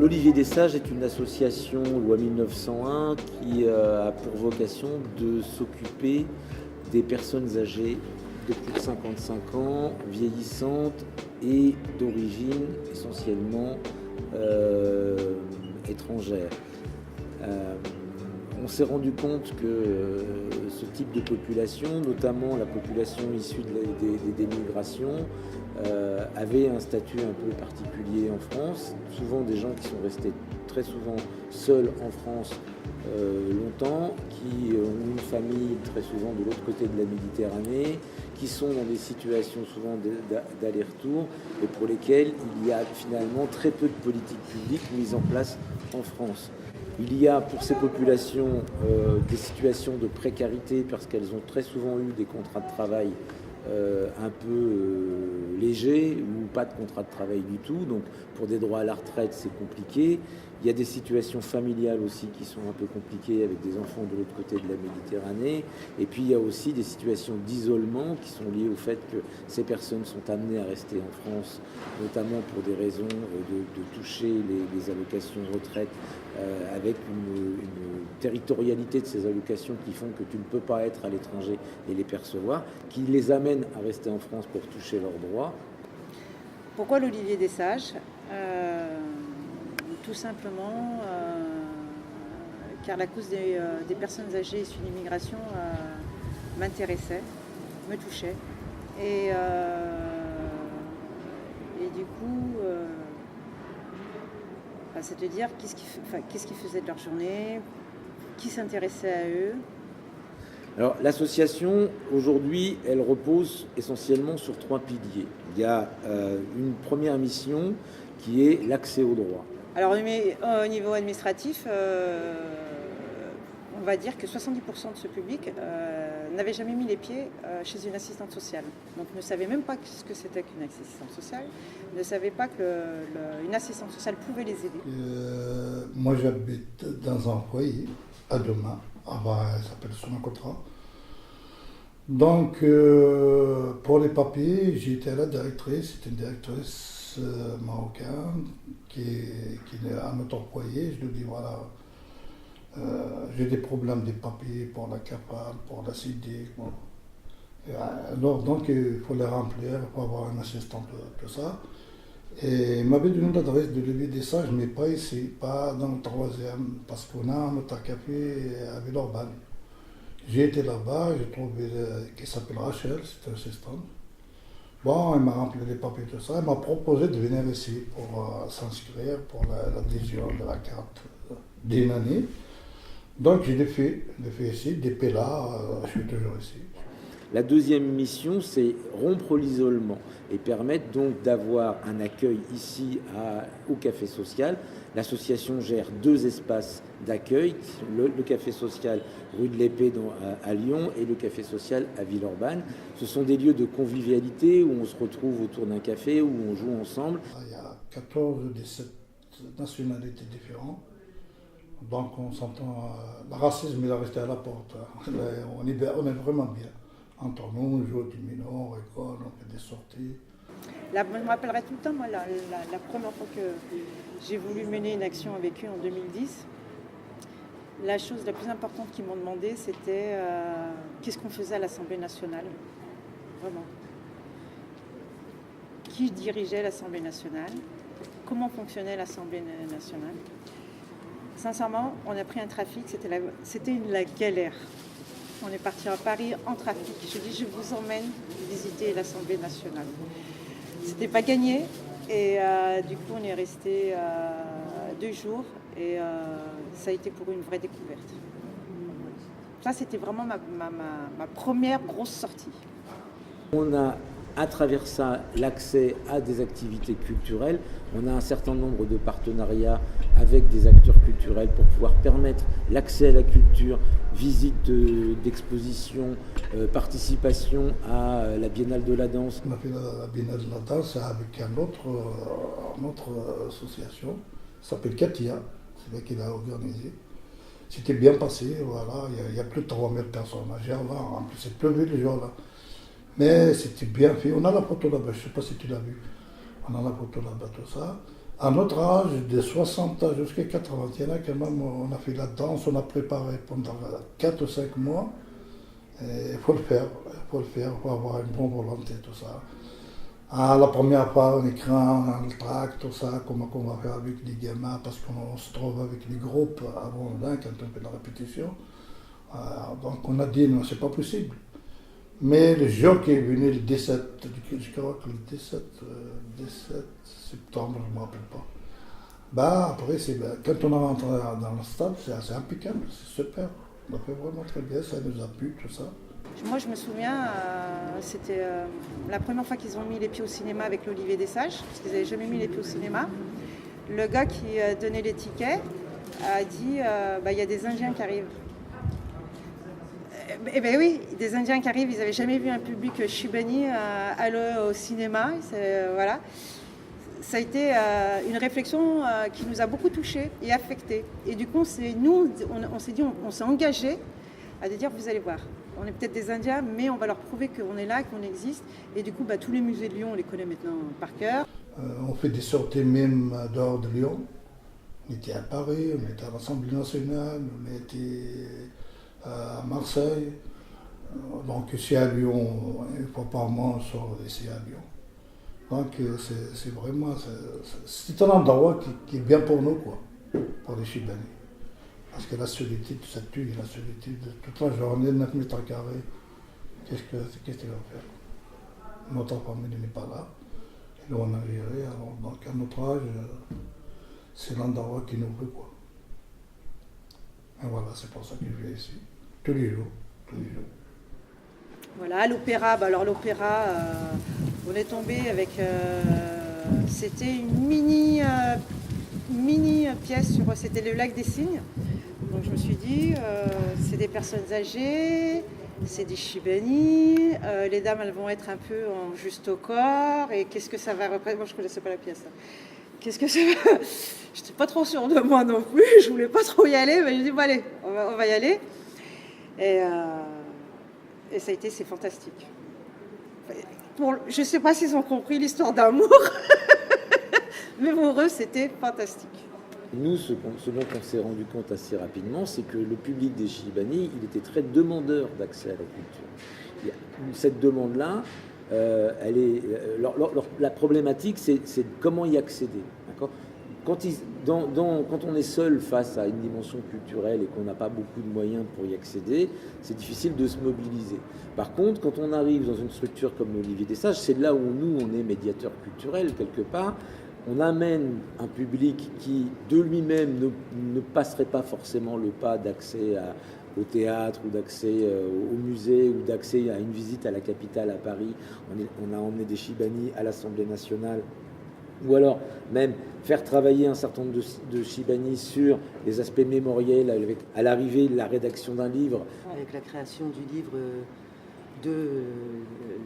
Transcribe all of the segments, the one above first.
l'Olivier des Sages est une association loi 1901 qui a pour vocation de s'occuper des personnes âgées de plus de 55 ans, vieillissantes et d'origine essentiellement étrangère. On s'est rendu compte que ce type de population, notamment la population issue des migrations, avait un statut un peu particulier en France. Souvent des gens qui sont restés très souvent seuls en France longtemps, qui ont une famille très souvent de l'autre côté de la Méditerranée, qui sont dans des situations souvent d'aller-retour et pour lesquelles il y a finalement très peu de politiques publiques mises en place en France. Il y a pour ces populations des situations de précarité parce qu'elles ont très souvent eu des contrats de travail un peu légers ou pas de contrat de travail du tout. Donc pour des droits à la retraite, c'est compliqué. Il y a des situations familiales aussi qui sont un peu compliquées avec des enfants de l'autre côté de la Méditerranée. Et puis il y a aussi des situations d'isolement qui sont liées au fait que ces personnes sont amenées à rester en France, notamment pour des raisons de toucher les allocations retraite avec une territorialité de ces allocations qui font que tu ne peux pas être à l'étranger et les percevoir, qui les amènent à rester en France pour toucher leurs droits. Pourquoi l'Olivier des Sages ? Tout simplement car la cause des personnes âgées issues d'immigration m'intéressait, me touchait. Et du coup, c'est de dire qu'est-ce qu'ils faisaient de leur journée, qui s'intéressait à eux. Alors l'association, aujourd'hui, elle repose essentiellement sur 3 piliers. Il y a une première mission qui est l'accès aux droits. Alors au niveau administratif, on va dire que 70% de ce public n'avait jamais mis les pieds chez une assistante sociale. Donc ne savait même pas ce que c'était qu'une assistante sociale, ne savait pas qu'une assistante sociale pouvait les aider. Moi j'habite dans un foyer à Doma, ça s'appelle Sonacotra. Donc pour les papiers, j'ai été à la directrice, c'était une directrice marocaine qui est à notre foyer. Je lui dis voilà, j'ai des problèmes des papiers pour la CAPAL, pour la CIDIC. Bon. Alors donc il faut les remplir, il faut avoir un assistant, tout ça. Et il m'avait donné l'adresse de l'Olivier des Sages, mais pas ici, pas dans le 3e, parce qu'on a notre café à Villeurbanne. J'ai été là-bas, j'ai trouvé qui s'appelle Rachel, c'est une assistante. Bon, elle m'a rempli les papiers, tout ça. Elle m'a proposé de venir ici pour s'inscrire pour l'adhésion de la carte d'une année. Donc, je l'ai fait ici. Depuis là, je suis toujours ici. La deuxième mission, c'est rompre l'isolement et permettre donc d'avoir un accueil ici au Café Social. L'association gère 2 espaces d'accueil, le Café Social rue de l'Épée à Lyon et le Café Social à Villeurbanne. Ce sont des lieux de convivialité où on se retrouve autour d'un café, où on joue ensemble. Il y a 14 ou 17 nationalités différentes. Donc on s'entend, le racisme il est resté à la porte. On est vraiment bien. Entre nous, on joue au domino, on rigole, on fait des sorties. Là, je me rappellerai tout le temps, moi, la première fois que j'ai voulu mener une action avec eux en 2010, la chose la plus importante qu'ils m'ont demandé, c'était qu'est-ce qu'on faisait à l'Assemblée nationale. Vraiment. Qui dirigeait l'Assemblée nationale, comment fonctionnait l'Assemblée nationale. Sincèrement, on a pris un trafic, c'était la galère. On est parti à Paris en trafic. Je dis, je vous emmène visiter l'Assemblée nationale. C'était pas gagné et du coup, on est resté 2 jours et ça a été pour une vraie découverte. Ça, c'était vraiment ma première grosse sortie. On a à travers ça l'accès à des activités culturelles. On a un certain nombre de partenariats avec des acteurs culturels pour pouvoir permettre l'accès à la culture, visite d'expositions, participation à la Biennale de la danse. On a fait la Biennale de la danse avec une autre association, ça s'appelle Katia, c'est elle qui l'a organisé. C'était bien passé, voilà, il y a plus de 3000 personnes à Gerland, en plus c'est pleuvé le jour là. Mais c'était bien fait, on a la photo là-bas, je ne sais pas si tu l'as vu. On a la photo là-bas, tout ça. À notre âge, de 60 ans jusqu'à 80, il y en a quand même, on a fait la danse, on a préparé pendant 4 ou 5 mois. Il faut le faire, il faut avoir une bonne volonté, tout ça. Ah, la première fois, on écran, on le traque, tout ça, comment on va faire avec les gamins, parce qu'on se trouve avec les groupes avant, quand on fait la répétition. Donc on a dit, non, c'est pas possible. Mais le jour qui est venu, le 17, je crois que le 17 septembre, je ne me rappelle pas. Bah, après, quand on est rentré dans le stade, c'est assez impeccable, c'est super. On a fait vraiment très bien, ça nous a plu, tout ça. Moi, je me souviens, c'était la première fois qu'ils ont mis les pieds au cinéma avec l'Olivier des Sages, parce qu'ils n'avaient jamais mis les pieds au cinéma. Le gars qui donnait les tickets a dit il y a des Indiens qui arrivent. Eh bien oui, des Indiens qui arrivent, ils n'avaient jamais vu un public Chibani aller au cinéma. Voilà. Ça a été une réflexion qui nous a beaucoup touchés et affectés. Et du coup, on s'est dit, on s'est engagé à dire, vous allez voir, on est peut-être des Indiens, mais on va leur prouver qu'on est là, qu'on existe. Et du coup, tous les musées de Lyon, on les connaît maintenant par cœur. On fait des sorties même dehors de Lyon. On était à Paris, on était à l'Assemblée nationale, on était à Marseille. Donc ici à Lyon, une fois par mois, on sort ici à Lyon. Donc c'est vraiment, c'est un endroit qui est bien pour nous, quoi, pour les Chibani. Parce que la solitude, ça tue, la solitude, toute la journée, 9 mètres carrés, qu'est-ce qu'il va faire? Notre famille n'est pas là, et nous on a géré, alors donc à notre âge, c'est l'endroit qui nous veut, quoi. Et voilà, c'est pour ça que je vais ici, tous les jours. Voilà, l'opéra, alors l'opéra, on est tombé avec, c'était une mini pièce c'était le lac des Cygnes. Donc je me suis dit, c'est des personnes âgées, c'est des Chibani, les dames elles vont être un peu en juste au corps, et qu'est-ce que ça va représenter? Moi je ne connaissais pas la pièce. Qu'est-ce que ça va... Je n'étais pas trop sûre de moi non plus, je voulais pas trop y aller, mais je dis bon allez, on va y aller. Et ça a été, c'est fantastique. Je ne sais pas s'ils ont compris l'histoire d'amour, mais pour eux, c'était fantastique. Nous, ce dont on s'est rendu compte assez rapidement, c'est que le public des Chibani, il était très demandeur d'accès à la culture. Cette demande-là, la problématique, c'est comment y accéder. D'accord ? Quand on est seul face à une dimension culturelle et qu'on n'a pas beaucoup de moyens pour y accéder, c'est difficile de se mobiliser. Par contre, quand on arrive dans une structure comme l'Olivier des Sages, c'est là où nous, on est médiateur culturel quelque part, on amène un public qui, de lui-même, ne passerait pas forcément le pas d'accès au théâtre ou d'accès au musée ou d'accès à une visite à la capitale, à Paris. On a emmené des Chibani à l'Assemblée nationale. Ou alors même faire travailler un certain nombre de Chibani sur les aspects mémoriels à l'arrivée de la rédaction d'un livre. Avec la création du livre de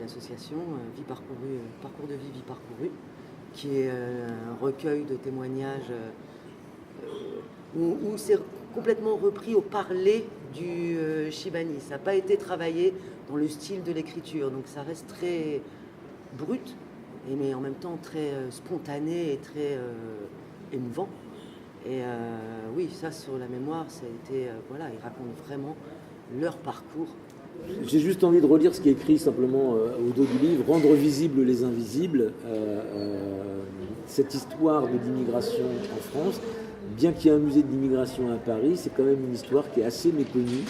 l'association Vie parcourue, Parcours de vie, vie parcourue, qui est un recueil de témoignages où c'est complètement repris au parler du Chibani. Ça n'a pas été travaillé dans le style de l'écriture, donc ça reste très brut, mais en même temps très spontané et très émouvant. Et oui, ça sur la mémoire, ça a été, ils racontent vraiment leur parcours. J'ai juste envie de relire ce qui est écrit simplement au dos du livre, rendre visibles les invisibles, cette histoire de l'immigration en France. Bien qu'il y ait un musée de l'immigration à Paris, c'est quand même une histoire qui est assez méconnue,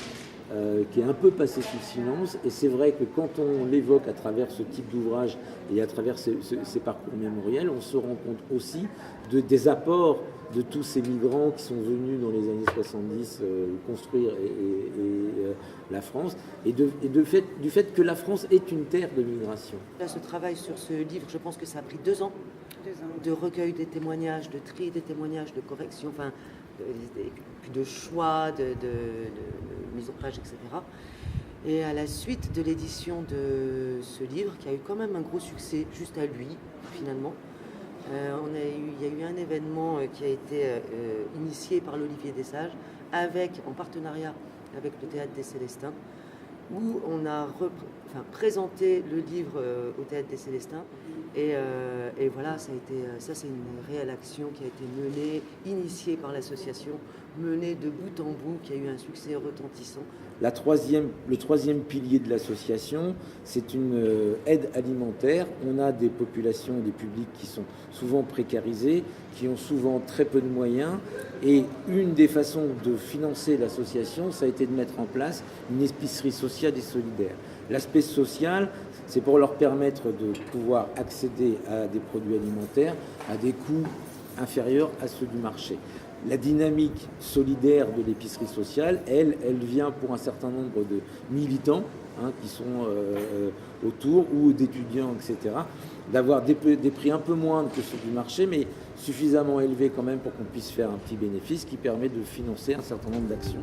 qui est un peu passée sous silence. Et c'est vrai que quand on l'évoque à travers ce type d'ouvrage et à travers ces parcours mémoriels, on se rend compte aussi des apports de tous ces migrants qui sont venus dans les années 70 construire la France, et du fait que la France est une terre de migration. Là, ce travail sur ce livre, je pense que ça a pris 2 ans. De recueil des témoignages, de tri des témoignages, de correction, de choix, de mise en page, etc. Et à la suite de l'édition de ce livre, qui a eu quand même un gros succès juste à lui, finalement, il y a eu un événement qui a été initié par l'Olivier des Sages, en partenariat avec le Théâtre des Célestins, où on a présenter le livre au Théâtre des Célestins. Et voilà, ça c'est une réelle action qui a été menée, initiée par l'association, menée de bout en bout, qui a eu un succès retentissant. Le troisième pilier de l'association, c'est une aide alimentaire. On a des populations, des publics qui sont souvent précarisés, qui ont souvent très peu de moyens. Et une des façons de financer l'association, ça a été de mettre en place une épicerie sociale et solidaire. L'aspect social, c'est pour leur permettre de pouvoir accéder à des produits alimentaires à des coûts inférieurs à ceux du marché. La dynamique solidaire de l'épicerie sociale, elle vient pour un certain nombre de militants qui sont autour, ou d'étudiants, etc., d'avoir des prix un peu moindres que ceux du marché, mais suffisamment élevés quand même pour qu'on puisse faire un petit bénéfice qui permet de financer un certain nombre d'actions.